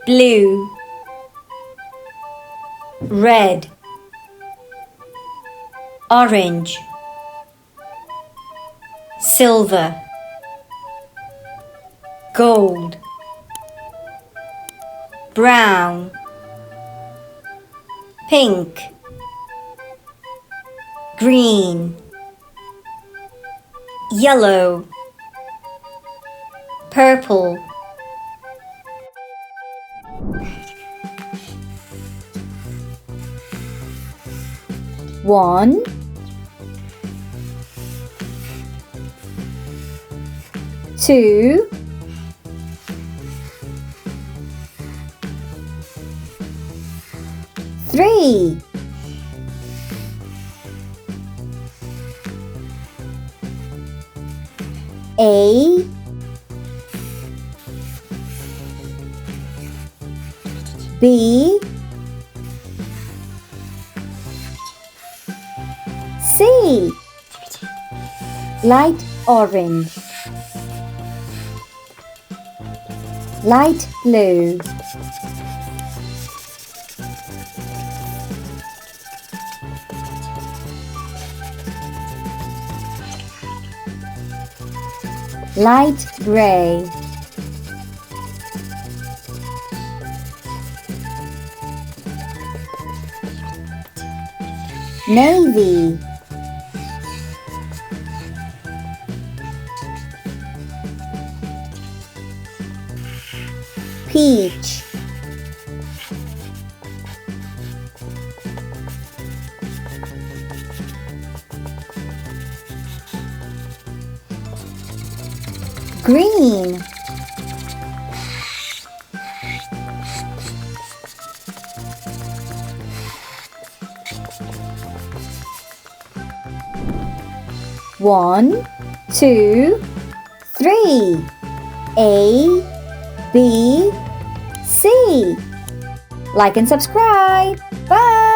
blue, red, orange, silver, gold, brown, pink, green, yellow, purple. One, two, three, A, B, C, light orange, light blue, light gray, navy, peach, green, one, two, three, A, B, C. Like and subscribe. Bye.